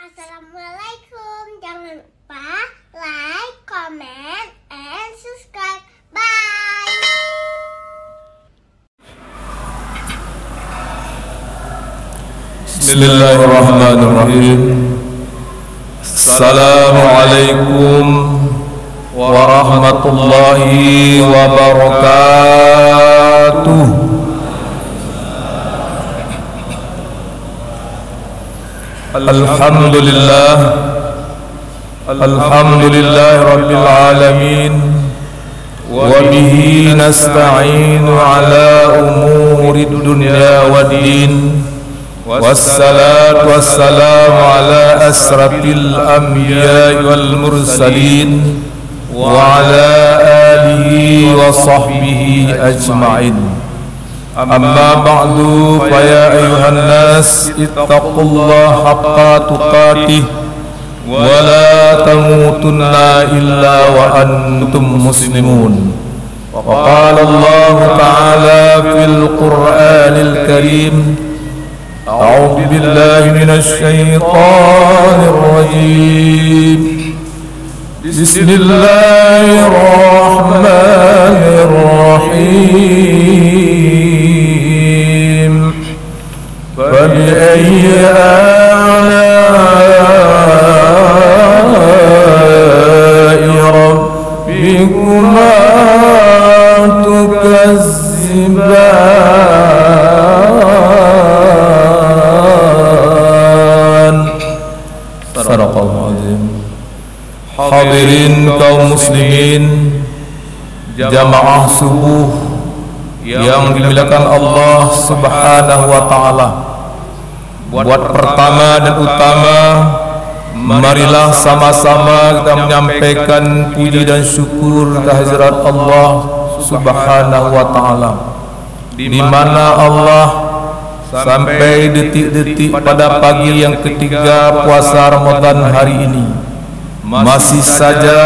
Assalamualaikum. Jangan lupa like, comment, and subscribe. Bye. Bismillahirrahmanirrahim. Assalamualaikum warahmatullahi wabarakatuh. Alhamdulillah rabbil alamin wa bihi nasta'inu ala umuri dunya waddin. Wassalatu wassalamu ala asrafil anbiya'i wal mursalin wa ala alihi wa sahbihi ajma'in. Amma ba'du, fa ya ayuhan nas ittaqullaha haqqa tuqatih wa la tamutunna illa wa antum muslimun. Wa qala Allah ta'ala fil Qur'anil Karim, a'udzu billahi minasy syaithanir rajim. Bismillahirrahmanirrahim. Fabi'ayyi aalaa'i rabbikuma tukazziban. Sadaqallahu azim. Hadirin kaum muslimin, jamaah subuh yang dimuliakan Allah Subhanahu wa taala. Buat pertama dan utama, marilah sama-sama kita menyampaikan puji dan syukur kehadirat Allah Subhanahu wa taala, di mana Allah sampai detik-detik pada pagi yang ketiga puasa Ramadan hari ini masih saja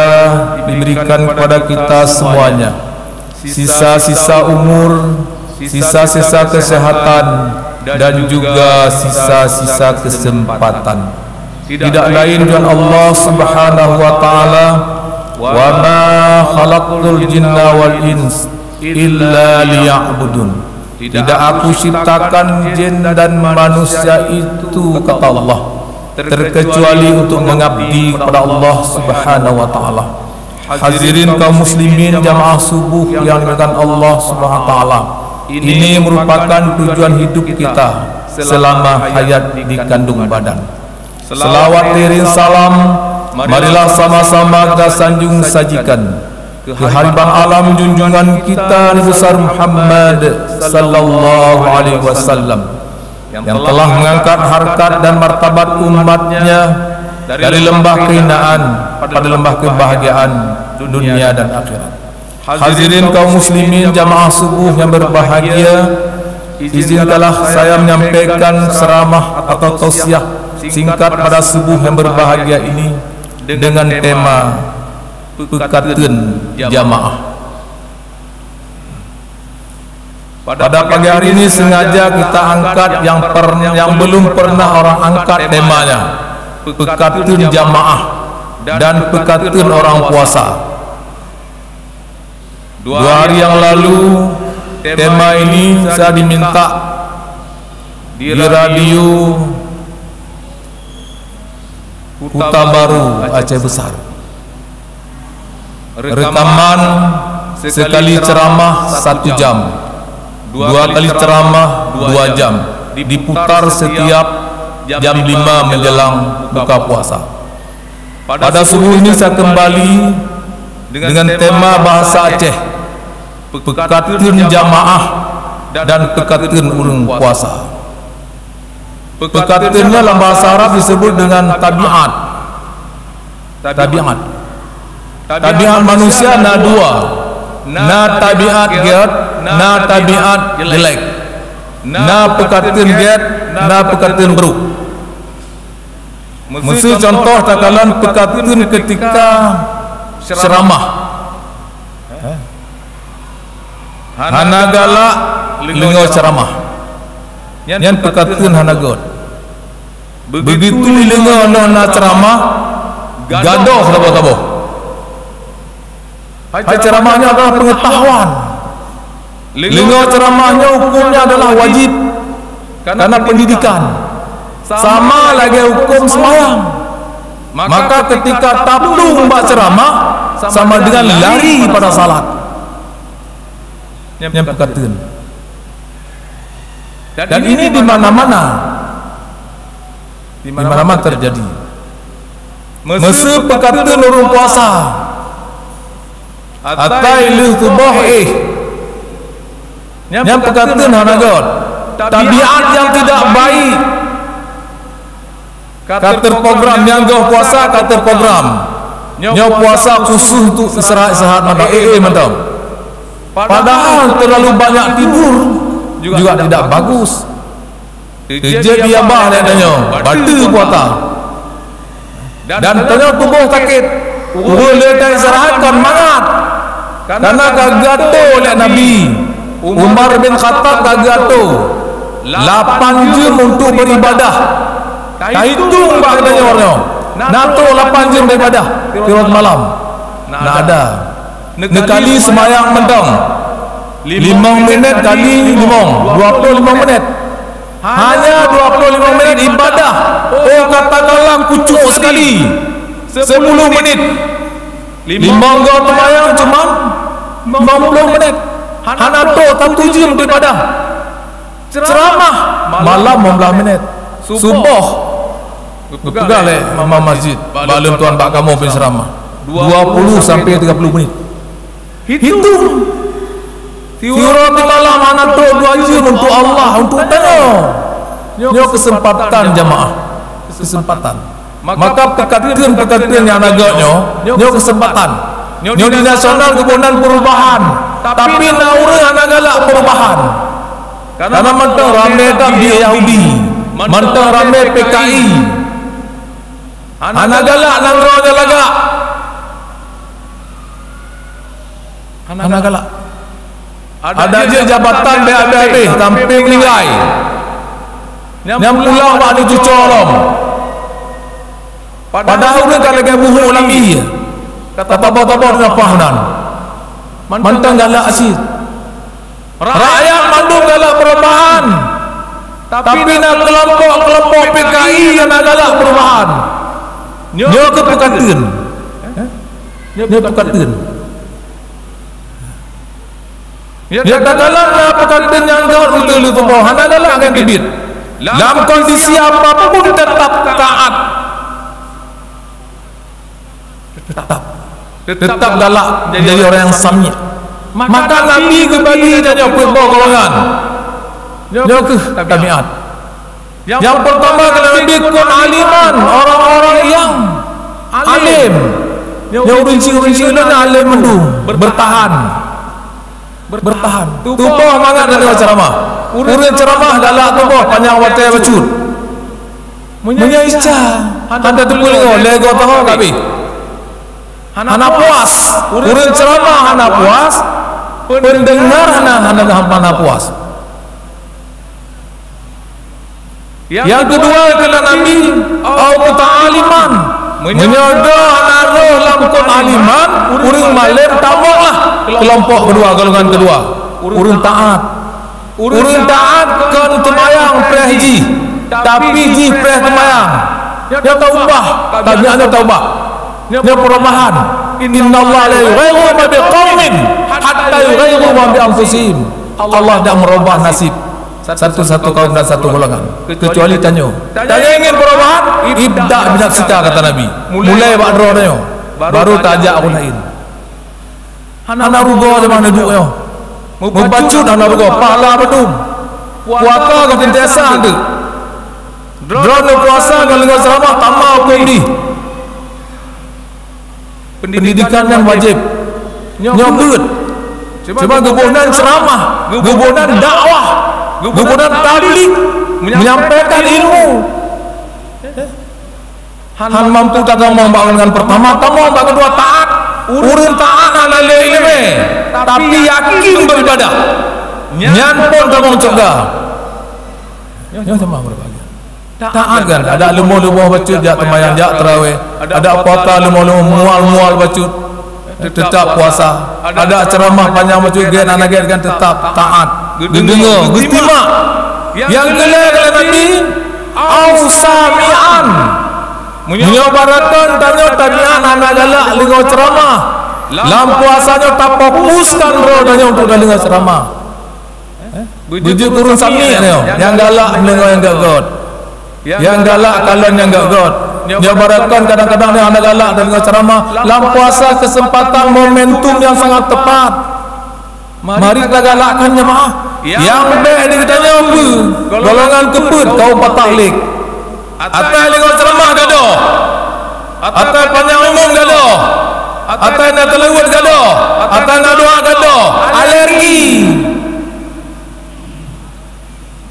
diberikan kepada kita semuanya sisa-sisa umur, sisa-sisa kesehatan, dan juga sisa-sisa kesempatan. Tidak lain dengan Allah Subhanahu wa taala, wa ma khalaqtul jinna wal ins illa liya'budun. Tidak aku ciptakan jin dan manusia itu, kata Allah, terkecuali untuk mengabdi kepada Allah Subhanahu wa taala. Hadirin kaum muslimin jamaah subuh yang dimuliakan Allah Subhanahu wa taala, ini merupakan tujuan hidup kita selama hayat di kandung badan. Selawat iring salam, marilah sama-sama kita sanjung sajikan kehadiran alam junjungan kita Nabi besar Muhammad sallallahu alaihi wasallam, yang telah mengangkat harkat dan martabat umatnya dari lembah kehinaan pada lembah kebahagiaan dunia dan akhirat. Hadirin kaum muslimin jamaah subuh yang berbahagia, izinkanlah saya menyampaikan ceramah atau tausiah singkat pada subuh yang berbahagia ini dengan tema pekateun jamaah. Pada pagi hari ini sengaja kita angkat yang belum pernah orang angkat temanya, pekateun jamaah dan pekateun orang puasa. 2 hari yang lalu tema ini saya diminta di radio Huta Baru Aceh Besar. Rekaman sekali ceramah 1 jam, 2 kali ceramah 2 jam, diputar setiap jam 5 menjelang buka puasa. Pada subuh ini saya kembali dengan tema bahasa Aceh, pekateun jamaah dan pekateun urang puasa. Pekateunnya dalam bahasa Arab disebut dengan tabiat. Tabiat manusia ada 2, na tabiat giat, na tabiat jelek, na pekateun giat, na pekateun buruk. Mesti contoh takalan pekateun ketika ceramah, hanagala lingo ceramah, yan pekateun hanagot. Begitu dengar nak ceramah, gaduh tabuh-tabuh. Hai ceramahnya adalah pengetahuan. Dengar ceramahnya hukumnya adalah wajib karena pendidikan. Sama lagi hukum sembahyang. Maka ketika taplung mbak ceramah sama dengan lari pada salat. Yang perkataan. Dan ini di mana-mana. Di mana-mana terjadi. Masa perkataan orang puasa. Atailu tubuh yang perkataan hanagot. Tabiat yang tidak baik. Kater program yang gau puasa, kater program nyo puasa khusus untuk istirahat mata mantap. Padahal terlalu banyak tidur juga tidak bagus. Kerja dia bah lihatnya batu puasa dan tanya tubuh sakit boleh tak istirahatkan mangat karena kagato oleh Nabi Umar bin Khattab kagato 8 jam untuk beribadah. Hitung bah katanya orangnya. Nato 8 jam beribadah tiap malam. Nak ada. Nekali semayang mentang 5 minit kali 5 25 menit. Hanya 25 menit ibadah. Oh katakanlah kucuk sekali 10 menit. 5 gau semayang cuma 50 menit. Hanato 1 jam beribadah. Ceramah malam 15 menit. Subuh pegang imam masjid balum tuan pak kamu pun ceramah 20 sampai 30 menit. Hitung tiurah di malam anak tu 2 jam untuk Allah, untuk tengok nyo kesempatan jamaah, kesempatan. Maka perkataan yang agaknya nyo kesempatan nyo di nasional kebunan perubahan, tapi naura anak galak perubahan karena mentang ramai dah di Yahudi, mentang ramai PKI. Anak galak nangronya lagak. Anak galak. Ada je jabatan BAB tampil nilai. Yang pulau mak di cucolom. Padahal dia kan lagi buhu lagi. Kata tabah-tabah dengan pahanan. Mantang galak asyik. Rakyat mandung galak perubahan. Tapi nak kelompok-kelompok PKI yang nak galak perubahan. Nyo kepekatan. Nyo kepekatan. Ya katalah kepekatan yang kau betul itu bohong adalah akan bibit. Dalam kondisi apapun tetap taat. Tetap galak jadi orang yang sami. Maka Nabi kembali dan yang berbawa golongan. Nyo ke tabiat. Yang pertama kena bikun aliman, orang-orang yang alim. Yang rinci-rinci dan alim mendung, bertahan. Tubuh mangat dari ceramah. Urut ceramah galak tubuh panjang watai bacut. Munya isca, anda tunggu lego tahu kami. Hana puas, urut ceramah hana puas, pendengar hana puas. Yang kedua kena Nabi au muta'aliman menyodoh naruh lampun aliman urang malam tamaklah kelompok kedua golongan kedua urang taat kan temayang prehji tapi ji preh temayang dia taubah tabiatnya taubah dia perubahan innallaha la yughayyiru ma biqaumin hatta yughayyiru ma bi anfusihim. Allah dah merubah nasib satu kaum dan satu golongan kecuali tanya ingin perubahan ibda binafsika kata Nabi mulai bak rohnya baru tajak aku lain hana rugo zaman duduknya membacut hana rugo pahala bedum puasa kau sentiasa ada drone puasa kalau kau selama tamak hukum di pendidikan yang wajib nyobut cuma gebunan ceramah gebunan dakwah gebunan tabligh menyampaikan ilmu. Han mampu tak membangunkan pertama, kamu mbak kedua taat, urun taat ala ilmu, tapi yakin beribadah. Nyan pun kamu coba. Yang sama berbahagia. taat kan. Ada lumur-lumur bacut jak temayang jak tarawih, ada puasa lumur-lumur mual-mual bacut tetap puasa, ada ceramah panjang bacut gen anak gen kan tetap taat dengar getimak yang gelak Nabi ausamian menyobarakan tanya tabian anak galak dengar ceramah dalam puasanya tak fokuskan rodanya untuk dengar ceramah. Bujuk turun sami yang galak dengar yang gagot, yang galak kalian yang gagot. Nyobaratkan kadang-kadang yang anak galak dan dengar ceramah dalam puasa kesempatan momentum yang sangat tepat. Mari kita galakkan jemaah. Yang baik ni katanya apa? Golongan kebut kau patahlik. Atai dengar ceramah gaduh. Atai panjang umum gaduh. Atai nak telewut gaduh. Atai nak doa gaduh. Alergi.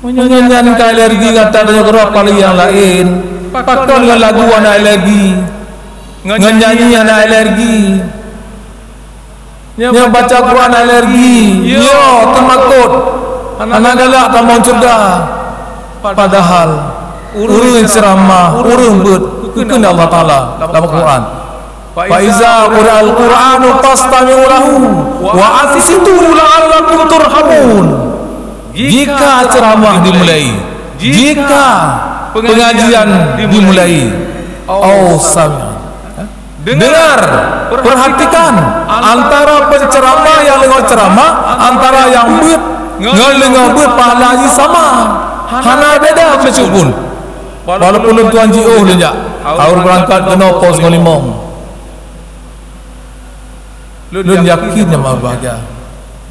Menyanyikan alergi kata dengan kerap kali yang lain. Pakon dengan lagu anak alergi, nyanyi anak alergi, yang baca Quran alergi, yo termakut, anak galak tak mau surga. Padahal urung ceramah, urung buat kekun Allah Taala dalam Quran. Faiza Qur'al Qur'anu fastami'u lahu wa ansitu la'allakum turhamun. Jika ceramah dimulai, jika pengajian dimulai, dengar, perhatikan antara penceramah yang dengar ceramah, antara yang buat dengar buat pahala sama, hana beda meskipun walaupun tuan jiuh lenjak harus berangkat kena pos ngolimong lu yakin yang bahagia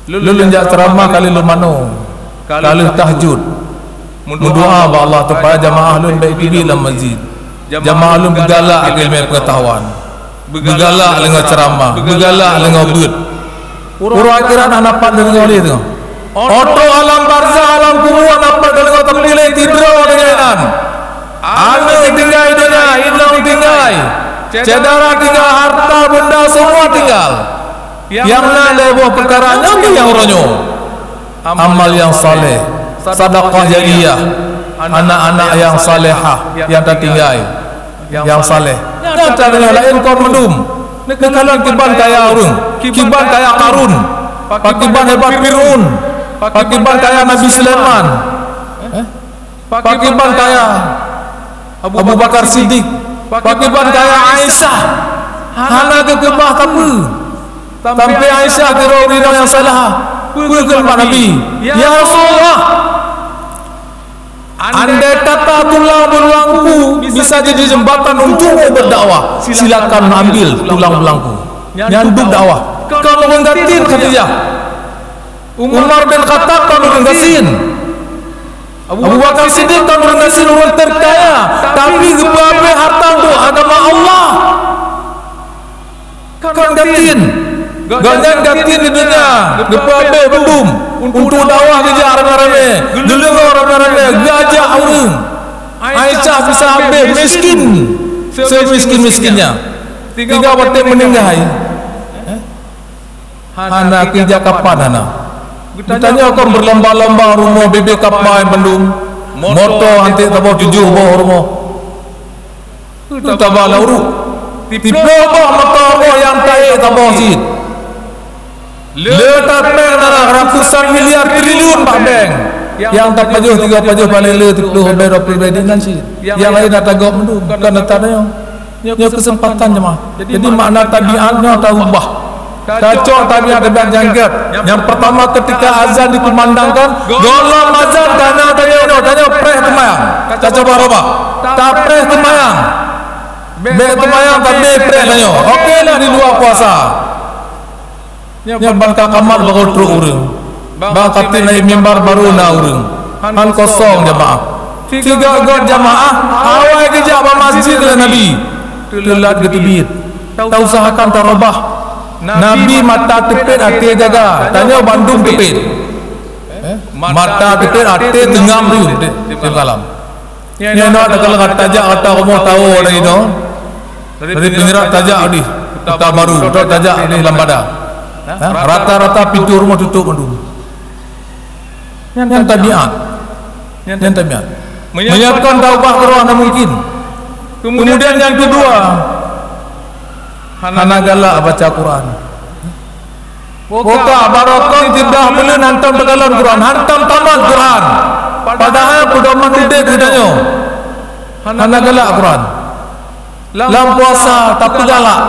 lu lenjak ceramah kali lu mano kali tahajud mendoa ba Allah supaya jamaah lun baik pilih dalam masjid, jamaah lun bergalak ilmu pengetahuan, bergalak dengan ceramah, bergalak dengan bud. Urang akhirat nak dapat dengan oleh tu. Oto alam barzah alam kubur dapat dengan terpilih tidur dengan ane tinggal dunia, inang tinggal, cedera tinggal, harta benda semua tinggal. Yang nak lebuh perkaranya yang orangnya amal yang saleh, sedekah jariyah, anak-anak yang salehah yang tertinggal, yang saleh. Dan cara yang lain kau mendum. Kalau kiban kaya orang, kiban kaya Karun, kiban hebat Fir'aun, kiban kaya Nabi Sulaiman, kiban kaya Abu Bakar Siddiq, kiban kaya Aisyah. Hana kekebah tapi sampai Aisyah kira orang yang salah. Bukan Pak Nabi, ya Rasulullah, andai kata tulang belangku bisa jadi jembatan untuk berdakwah, silakan ambil tulang belangku nyanduk dakwah. Kalau menggatin Khadijah, Umar bin Khattab kalau menggasin, Abu Bakar Siddiq kalau menggasin orang terkaya, tapi kebabe harta untuk agama Allah kan gatin. Ganyan gatin di dunia, gepabe belum untuk dakwah kerja rame-rame, gelengar rame-rame, gajah orang. Aisyah bisa ambil miskin, semiskin-miskinnya. 3 waktu meninggal. Anak kerja kapan anak? Ditanya kau berlomba-lomba rumah bebek kapan belum? Moto anti tabah 7 bawah rumah. Itu tabah lauru. Tiba bawah motor yang taik tabah sid. Letak bank dalam ratusan miliar triliun Pak Bank. Yang tak pajuh 3 pajuh paling le 10 berapa perbedaan sih. Yang lain dah tagap mendung kan datanya. Nya kesempatan jemaah. Jadi makna tabiatnya tak ubah. Kacau tabiat dan jangkat. Yang pertama ketika azan dikumandangkan, golong azan tanya preh temayang. Kacau baroba. Tak preh temayang. Be temayang tapi preh tanya. Okeylah di luar puasa. Yang bangka kamar baru teruk urang. Bangka naik mimbar baru na urang. Han kosong jemaah. 3 god jemaah awal kerja ba masjid lah Nabi. Telat getebit. Tak usahakan tarobah. Nabi mata tepit hati jaga. Tanya Bandung tepit. Mata tepit hati tengam riu di malam. Ni nak kalau tajak atau kamu tahu orang itu. Dari penyerak tajak ni. Kita baru tajak ni lambada. Rata-rata pintu rumah tutup mendung. Yang tabiat. menyiapkan taubah kerohana mungkin. Kemudian yang kedua, hana galak baca Quran. Boka barokah tidak boleh hantam pegalan Quran, hantam tamat Quran. Padahal pedoman udah bedanya. Hana galak Quran. Lam puasa tapi galak.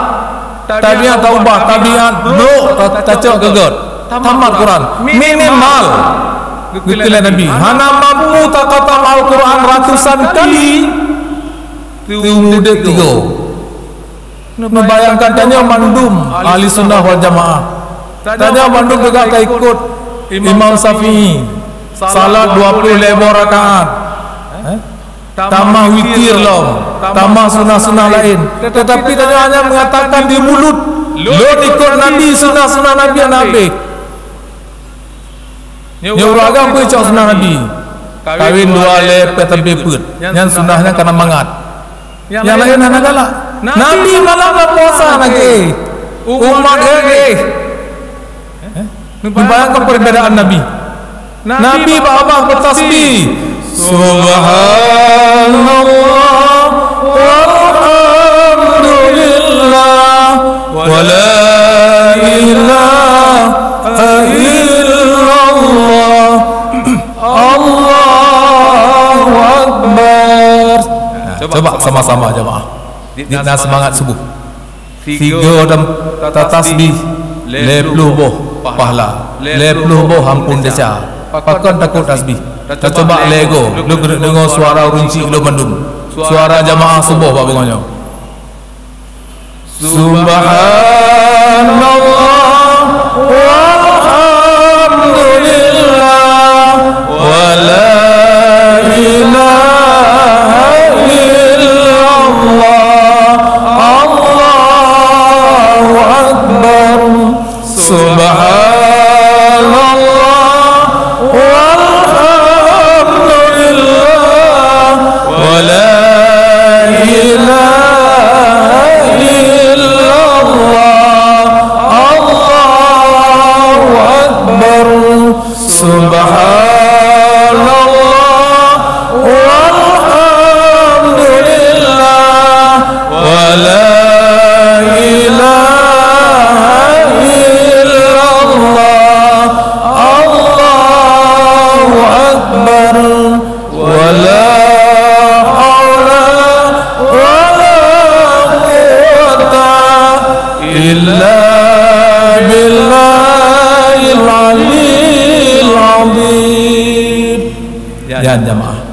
Tabiat taubah, tabiat blok tacok gegot. Tamat Quran minimal. Gitulah Nabi. Hana mampu tak khatam Al-Quran ratusan kali. Mudah tiga. Membayangkan tanya mandum ahli sunnah wal jamaah. Tanya mandum juga ikut Imam Syafi'i. Salat 25 rakaat. Tambah witir loh, tambah sunnah-sunnah lain. Tetapi tanya hanya mengatakan di mulut, lo ikut Nabi, sunnah-sunnah Nabi yang Nabi. Nyuragam pun cak sunnah Nabi. Kawin 2 lepet tapi put. Yang sunnahnya karena mangat. Yang lain anak galak. Nabi malam puasa lagi. Umat lagi. Membayangkan perbedaan Nabi. Nabi Bapak bertasbih. Subhanallah walhamdulillah wa la ilaha illallah Allahu Akbar. Coba sama-sama jemaah. Dina semangat subuh. 3 dan tasbih 50 pahala. 50 ampun dosa. Pakan takut tasbih. Kita coba lego. Lu dengar suara runci lu mendung. Suara jemaah subuh apa bagaimana? Subhanallah walhamdulillah wa la ilaha illallah Allahu Akbar. Subhanallah walhamdulillah wa la ilaha illallah Allahu Akbar. Subhanallah walhamdulillah wa la ilaha illallah Allahu Akbar. Wa la haula wa la quwwata illa billahil aliyyil azim. Ya jemaah,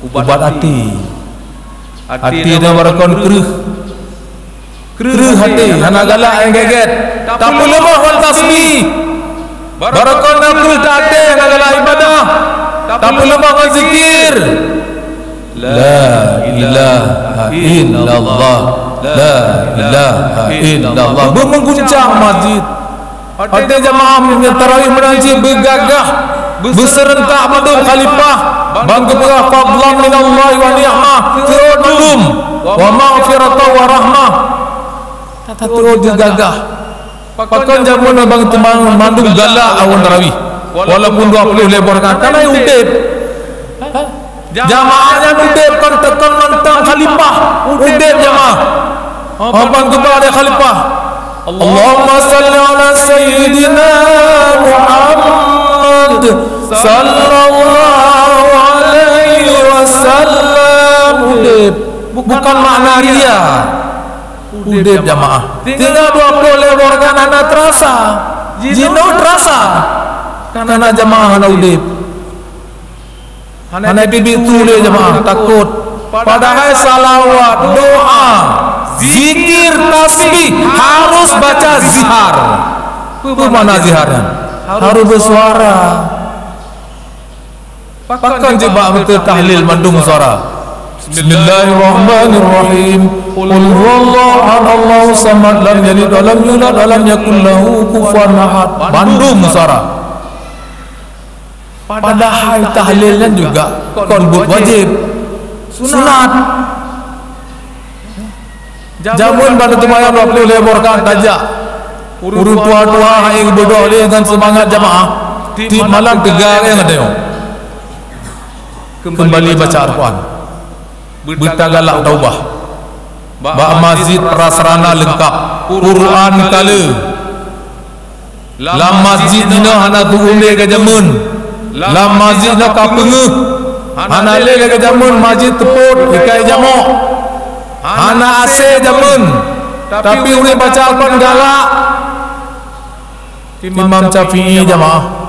ubat hati. Hati dia barakon kerih hati, hana galak yang geget. Tak boleh mohon tasbih. Barakon kerih hati, hana galak ibadah. Tak boleh mohon zikir. La ilaha illallah, la ilaha illallah. Mengguncang masjid. Hati jemaah tarawih menanti bergagah, berserentak madum khalifah. Bangga berah fadlan min Allah wa ni'mah. Terudum wa maghfiratan wa rahmah. Tak terus gagah. Pakan jamun bang temang mandung galak awan tarawih. Walaupun 20 lebor kata lain udip. Jamaahnya udip kan tekan mentang khalifah. Udip jamaah. Abang kepada khalifah. Allahumma salli ala sayyidina Muhammad sallallahu alaihi wasallam. Udip bukan makna ria. Udip jamaah. Tinggal 20 lebor kan anak terasa. Jino terasa. Karena jamaah anak udip. Anak bibi tulis jamaah takut. Padahal salawat, doa, zikir, tasbih harus baca zihar. Itu mana ziharnya? Harus bersuara. Pakan coba betul tahlil mandung suara. Bismillahirrahmanirrahim. Qul huwallahu ahad Allahu samad lam yalid wa lam yulad wa lam yakul lahu kufuwan ahad. Mandung suara. Padahal tahlilnya juga konbut wajib, sunat. Jamun pada tumayang 20 lebor kan tajak. Urut tua-tua yang berdoa dengan semangat jamaah. Di malam tegar yang ada. kembali baca Al-Quran, bertagalak taubah, ba masjid prasarana lengkap, Quran kala, lam masjid dina hana tuunde ke jamun, lam masjid nak kapengeh, hana le ke jamun masjid teput ikai jamok, hana ase jamun, tapi uli baca Al-Quran galak. Imam Syafi'i jamaah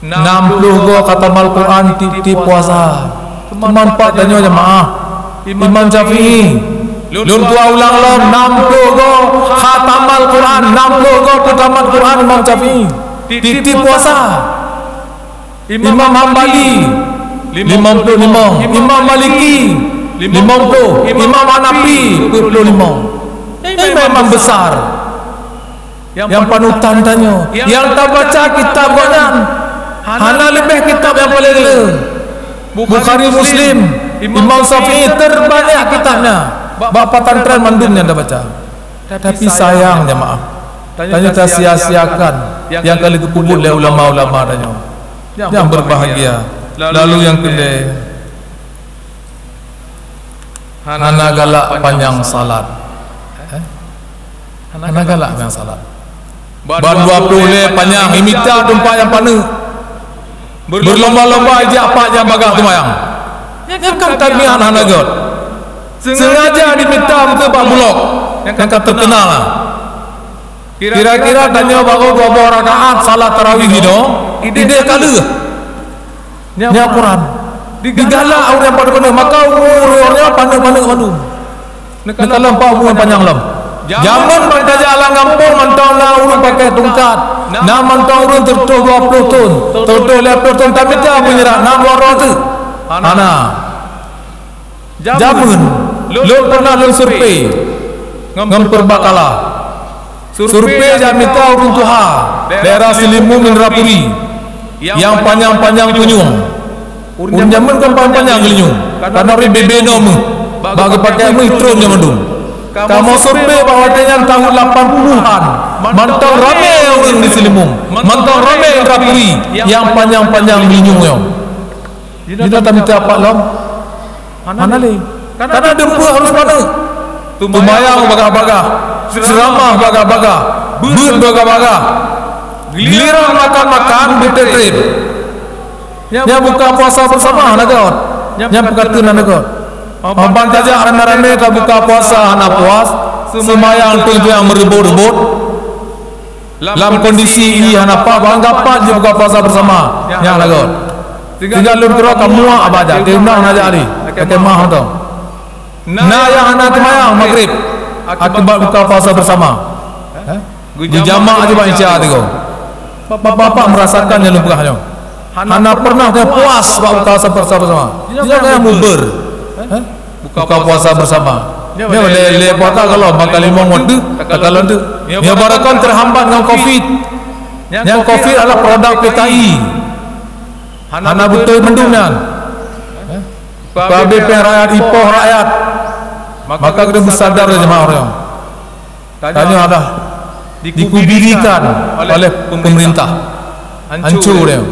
60 go khatam Al-Quran tip puasa. Teman pak tanya jamaah Imam Syafi'i lun tua ulang lom 60 go khatam Al-Quran, 60 go khatam Al-Quran Imam Syafi'i tip puasa. Imam Hambali 55, Imam Maliki 50, Imam Hanafi 25. Ini memang besar. Yang panutan tanya, yang tak baca kitab banyak, hana lebih kitab yang paling gila. Bukhari, Muslim, Imam Syafi'i terbanyak kitabnya. Bapa tantren mandum yang dah baca. Tapi sayang jemaah, tanya tak sia-siakan yang kali dikubur oleh ulama-ulama tanya. Yang berbahagia. Lalu yang kedua, hana galak panjang salat. Hana galak panjang salat. Ban 20 le panjang imita tempat yang pana. Berlomba-lomba ajak pak yang bagah tumayang. Yang kan tabian hana god. Sengaja diminta untuk pak bulog. Yang kan terkenal lah. Kira-kira tanya bago 2 rakaat salat tarawih gitu. Ide kala. Nya Quran. Digalak orang yang pada maka umurnya pandai-pandai mandu. Nekalam pak umur panjang lam. Zaman bantaja alang kampung mantau na urun pakai tungkat, na mantau urun tertuh 20 ton, tertuh 50 ton tapi tak menyerah 6 orang tu. Ana. Zaman lu pernah lu survei ngampur bakala. Survei jamita urun tuha, daerah Selimu Minrapuri. Yang panjang-panjang penyung. Urun zaman kan panjang penyung. Karena ri bebeno mu. Bagi pakai mu itron zaman dulu. Kamu survei bahawa dengan tahun 80-an mantau ramai orang di Selimu, mantau ramai Rapuri yang panjang-panjang linyung yang. Jadi tak minta apa lam? Mana le? Karena dempu harus mana? Tumayang bagah-bagah, ceramah bagah-bagah, bud bagah-bagah, giliran makan-makan betetrip. Yang buka puasa bersama nakot, yang buka tuna nakot. Abang saja rame-rame tak buka puasa anak puas, semayang tu yang merebut-rebut. Dalam kondisi ini anak apa anggapan je buka puasa bersama. Yang lagot. Tinggal lu kira kamu apa aja, tiundang aja ni. Kata mah tu. Nah yang anak semayang maghrib akibat buka puasa bersama. Dijama aja bang Isya tu. Bapak-bapak merasakan yang lembahnya. Anak pernah dia puas buka puasa bersama. Jangan yang muber. Buka puasa bersama. Dia boleh puasa kalau makan limau tu, kalau tu. Dia barakan terhambat dengan Covid. Yang Covid adalah produk PKI. Hana betul mendungnya. KBP rakyat, ipoh rakyat. Maka kita bersadar jemaah orang. Tanya ada dikubirikan oleh pemerintah. Hancur dia.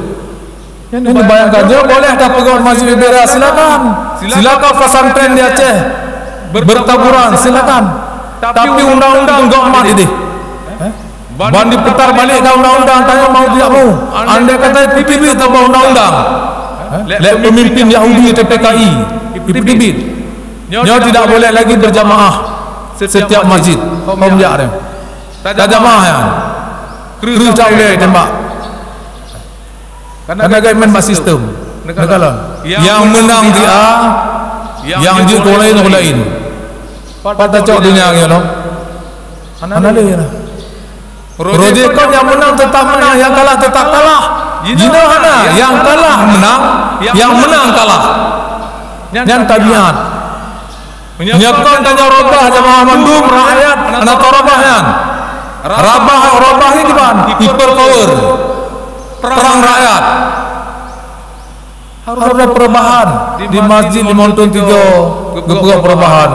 Ini bayangkan dia boleh ada pegawai masjid daerah silakan pesantren di Aceh bertaburan silakan tapi undang-undang government ini bandi putar balik ke undang-undang tanya mau tidak mau anda kata PBB tambah undang-undang lihat pemimpin Yahudi TPKI PBB dia tidak boleh lagi berjamaah setiap masjid kaum dia tak jamaah ya kru tak boleh tembak. Karena government sistem negara yang menang dia yang jut orang lain pada cok dunia ni no ana le ya projek yang menang tetap menang yang kalah tetap kalah jina ana yang kalah menang yang menang kalah yang tabiat menyakon tanya robah jamaah mandum rakyat ana torabahyan rabah ni gimana people power perang rakyat harus ada perubahan di masjid di Montun 3 gebuka perubahan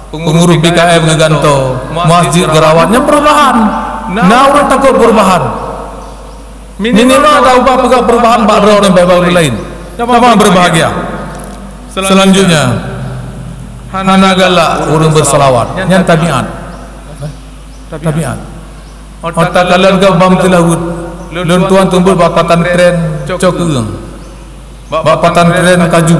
pengurus BKM ngeganto masjid gerawatnya perubahan nah orang takut perubahan minimal ada ubah perubahan Pak Ro dan bapak lain jamaah berbahagia. Selanjutnya hana galak urang berselawat yang tabiat. Tabiat. Otak kalian ke bam telawut. Lun tuan tumbul bapatan tren cok eung. Bapatan tren kaju.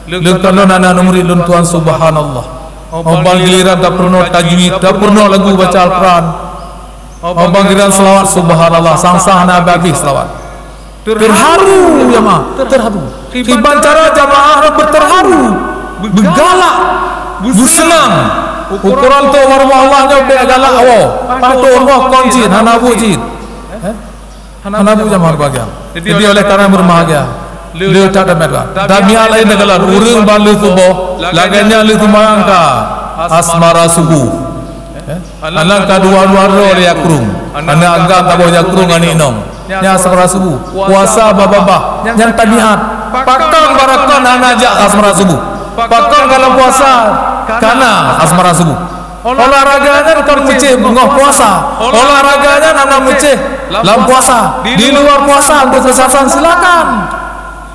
Lun kanon anak murid lun tuan subhanallah. Obang giliran tak pernah tajwid, tak pernah lagu baca Al-Quran. Obang giliran selawat subhanallah, sang-sang nak habis selawat. Terharu jamaah, terharu. Tiban cara jamaah berterharu, bergalak, bersenang. Ukuran tu warma Allahnya bergalak awak. Patu Allah konjin, hanabu jin. Hanabu jamaah berbahagia. Jadi oleh karena berbahagia, lu tak ada merah. Dami lain negara, urang balu subuh, laganya lu semayangka asmara subuh. Anak kedua-dua oleh akrung, anak agak tak boleh akrung ani nong. Nya asmara subuh, puasa babah, yang tabiat. Pakang barakan anak jak asmara subuh. Pakang kalau puasa, karena asmara subuh. Olahraganya bukan meceh bunga puasa. Olahraganya anak meceh lam puasa. Di luar puasa untuk kesasar silakan.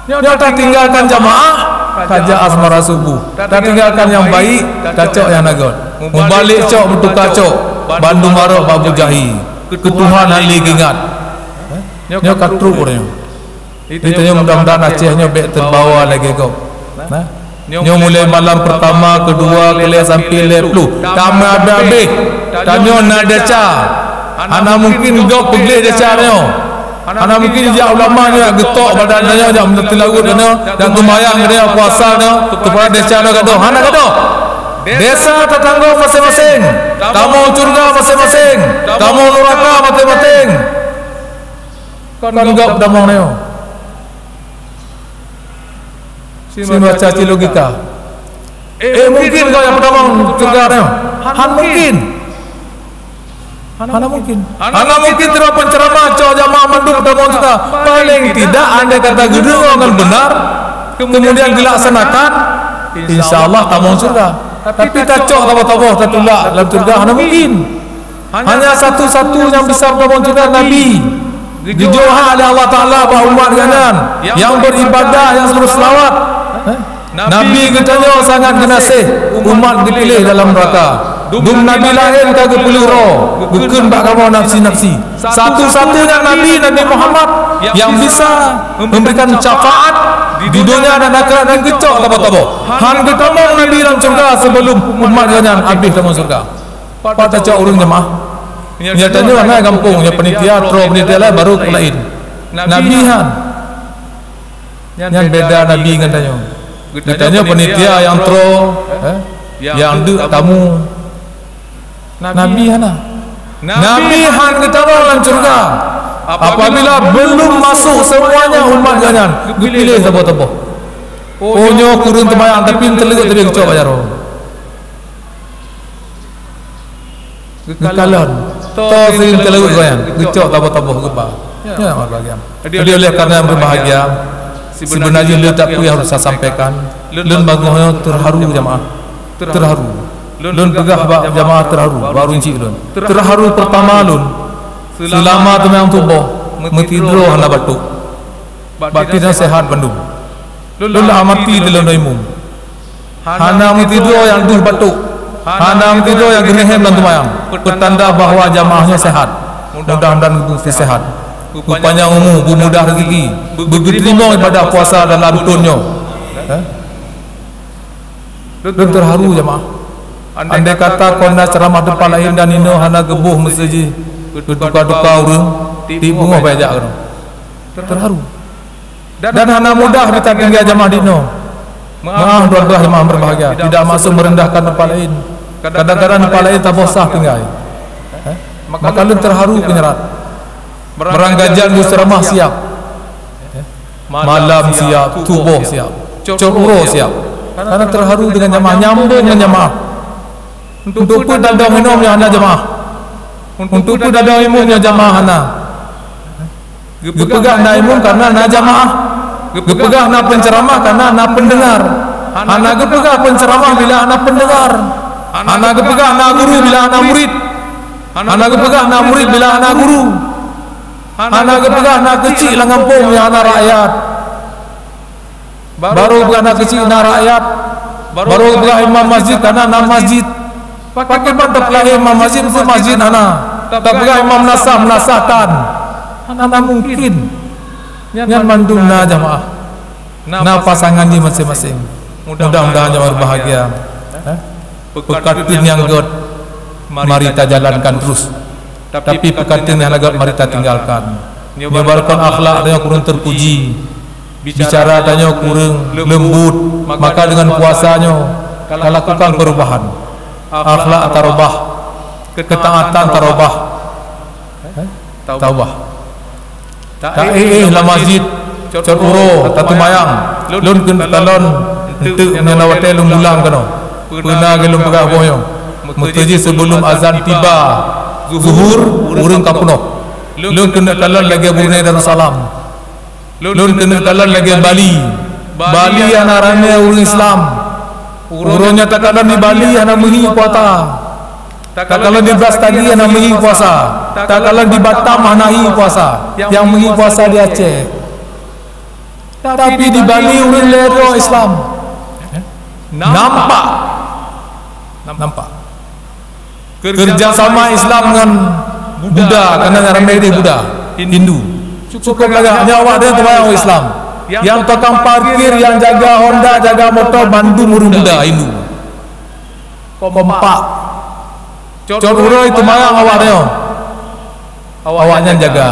Dia tak tinggalkan jamaah kaja asmara subuh. Tak tinggalkan yang baik kacok yang nagot. Membalik cok betul kacok. Bandung marok babu jahi. Ketuhan hali ingat. Nyo katru orangnya. Itu yang mudah-mudahan Acehnya baik terbawa lagi kau. Nyo mulai malam pertama, kedua, kelas sampai leplu. Kami habis. Tanyo nak deca. Ana mungkin dok pergi deca nyo. Ana mungkin dia ulama ni getok badan dia jam tilagut dia dan tumayang dia puasa dia kepada deca dia kata hana kata desa tetangga masing-masing, kamu surga masing-masing, kamu neraka masing-masing. Kan gap damang dia. Si baca logika. Mungkin kau yang pertama surga dia. Han mungkin. Mana mungkin? Mana mungkin terus penceramah cowok jamaah manduk pertama juga. Paling tidak anda kata gedung akan benar, kemudian dilaksanakan, insya Allah tamu surga. Tapi tak cowok tahu-tahu tak tulak dalam surga. Mana mungkin? Hanya satu-satu yang bisa tamu surga Nabi. Dijoha oleh Allah Taala bahwa umat kanan yang beribadah, yang selalu selawat. Nabi katanya sangat kenasih umat dipilih dalam neraka. Dum Nabi lain kagak pilih roh, bukan bak kamu nafsi-nafsi. Satu-satunya Nabi Muhammad yang bisa memberikan syafaat di dunia dan akhirat dan kecok apa-apa. Han ketemu Nabi dalam surga sebelum umat kalian habis dalam surga. Pada cak urung jemaah. Nyatanya mana kampung, yang penitia, penitia lah baru lain. Nabi han. Yang beda Nabi katanya. Katanya penitia yang yang duk tamu. Nabi hana. Nabi han kita dalam surga. Apabila belum masuk semuanya umat kalian dipilih sebab-sebab. Onyo kurun temayang tapi terlihat tadi kecok bayar. Gekalan. Toh sering terlihat kalian kecok tabah-tabah gepa. Ya berbahagia. Jadi oleh karena berbahagia sebenarnya dia tak punya harus saya sampaikan. Lun baguhnya terharu jamaah. Terharu. Lun pegah jamaah terharu baru inci lun. Terharu pertama lun. Selama tu memang tubuh metidro hana batuk. Batinnya sehat bandung. Lun lah mati dalam daimum. Hana metidro yang duh batuk. Hana metidro yang gerehem dan tumayang. Pertanda bahawa jamaahnya sehat. Mudah-mudahan itu sehat. Panjang umur, mudah rezeki, berterima ibadah puasa dalam tunnya. Lun terharu jamaah. Andai kata kau nak ceramah depan lain dan ino hana gebuh mesti duka-duka urang di bunga banyak kan. Terharu. Dan hana mudah kita tinggal jamaah dino. Maaf dua-dua jamaah berbahagia. Tidak masuk merendahkan depan lain. Kadang-kadang depan lain tak bosah tinggal. Maka lun terharu penyerat. Meranggajan ceramah siap. Malam siap, tubuh siap. Cokro siap. Karena terharu dengan jamaah, nyambung dengan jamaah. Untuk pun dadang minumnya hana jamaah. Untuk pun dadang minumnya jamaah hana. Gepegah na imum karena na jamaah. Gepegah na penceramah karena na pendengar. Hana gepegah penceramah bila na pendengar. Hana gepegah na guru bila na murid. Hana gepegah na murid bila na guru. Hana gepegah na kecil lah kampung yang na rakyat. baru anak kecil na rakyat, baru imam masjid anak masjid. Pakai bantu pelai imam masjid itu masjid anak. Tak imam nasahkan. Anak mungkin yang mandungna jamaah. Na pasangan ni masing-masing. Mudah-mudahan jamaah berbahagia. Pekatin yang god mari kita jalankan terus. Tapi pekatin yang agak mari kita tinggalkan. Nyebarkan akhlak dan kurang terpuji. Bicara tanya kurang lembut, maka dengan puasanya lakukan perubahan. Akhlak tarubah, ketaatan tarubah. Taubah. Tak la masjid coro tatu mayang lun kun talon untuk menawate lumulang kano. Pernah gelum pegah boyo. Mutuji sebelum azan tiba zuhur urang kapuno. Lun kun talon lagi Brunei Darussalam. Lun kena talan lagi Bali anarane orang Islam. Urangnya tak kalan di Bali anak mengi puasa. Tak kalan di Brastagi anak mengi puasa. Tak kalan di Batam anak mengi puasa. Yang mengi puasa di Aceh. Tapi di Bali orang lero Islam. Nampak. Kerjasama Islam dengan Buddha, kerana ramai di Buddha, Hindu. Cukup lagi nyawa dia terbayang Islam. Yang tukang parkir, yang jaga Honda, jaga motor, Bandung urung Buddha Hindu. Kompak. Coruro itu mayang awak dia. Awaknya jaga.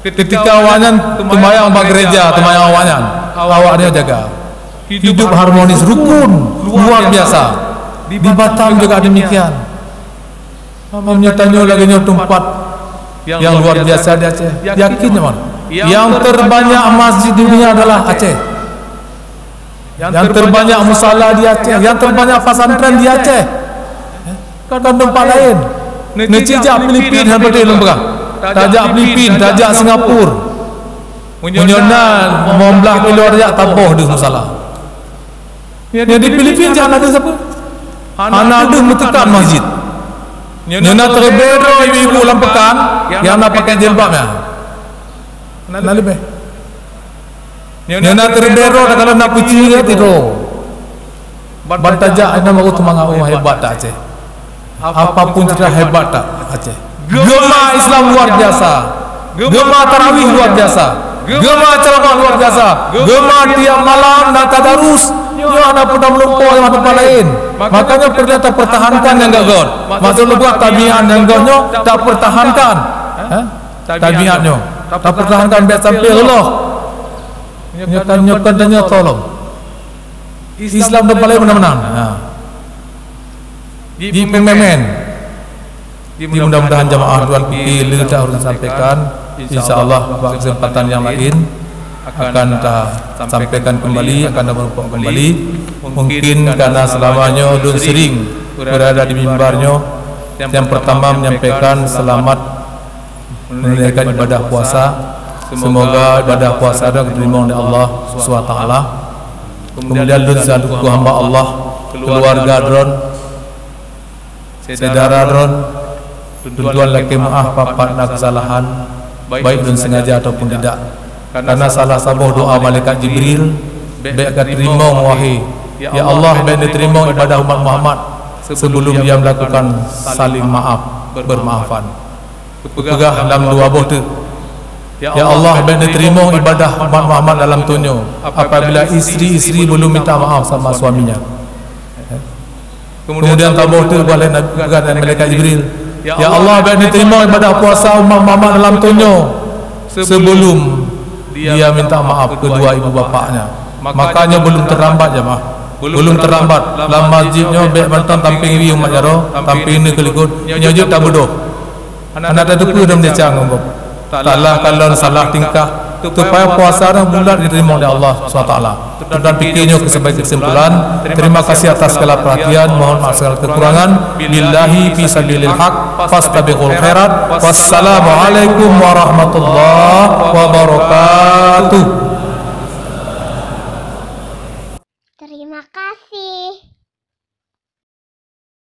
Ketika awaknya temayang bak gereja, temayang awak dia jaga. Hidup harmonis, rukun, luar biasa. Di Batam juga demikian. Menyatanya lagi tempat yang luar biasa di Aceh. Yakin mana? Yang terbanyak masjid di dunia adalah Aceh. Yang terbanyak musala di Aceh. Yang terbanyak pesantren di Aceh. Kan tempat lain. Necijak Filipin hampir lembaga. Tajak Filipin, tajak Singapura. Menyona membelah keluar jak taboh di musala. Yang di Filipin jangan ada siapa? Anak ada mentekan masjid. Nyana terbero ibu-ibu lampekan yang nak pakai jilbabnya. Nak lebih. Nyana terbero kalau nak kucing dia tidur. Bantajak ina mau tumang hebat tak Aceh. Apapun cerita hebat tak Aceh. Gema Islam luar biasa. Gema tarawih luar biasa. Gema ceramah luar biasa. Gema tiap malam nak tadarus. Yang anak pun melumpur yang tempat lain. Makanya perlu tak pertahankan yang gagal. Maksud buat tabiat yang gagalnya tak pertahankan. Tabiatnya tak pertahankan biar sampai Allah. Nyokan tanya tolong. Islam tempat lain menang-menang. Di pememen. Di mudah-mudahan jamaah Tuan pilih tak harus sampaikan. InsyaAllah pada kesempatan yang lain akan sampaikan kembali, akan berupa kembali. Mungkin karena selamanya dun sering berada di mimbarnya. Yang pertama menyampaikan selamat menunaikan ibadah puasa. Semoga ibadah puasa dan diterima oleh Allah SWT. Kemudian dun satu hamba Allah, keluarga dron, saudara dron, tuan laki maaf papat nak kesalahan, baik dan sengaja ataupun tidak. Karena salah satu doa malaikat Jibril, baik akan terima wahai ya Allah, baik diterima ibadah umat Muhammad sebelum dia melakukan saling maaf, bermaafan. Pegah dalam dua bote. Ya Allah, baik diterima ibadah umat Muhammad dalam tunyo apabila istri-istri belum minta maaf sama suaminya. Kemudian tambah tu boleh dan malaikat Jibril. Ya Allah, baik diterima ibadah puasa umat Muhammad dalam tunyo sebelum dia minta maaf kedua ibu bapaknya. Makanya belum terlambat jemaah. Belum terlambat. Dalam masjidnya baik bantan tamping wi umat jaro, tamping ni kelikut, nyajut tak bodoh. Anak tak duku dah mendecang ngop. Taklah kalau salah tingkah supaya puasa dan bulan diterima oleh Allah SWT. Dan pikirnya sebagai kesimpulan, terima kasih atas segala perhatian, mohon maaf segala kekurangan. Billahi fi sabilil haq, fastabiqul khairat. Wassalamualaikum warahmatullahi wabarakatuh.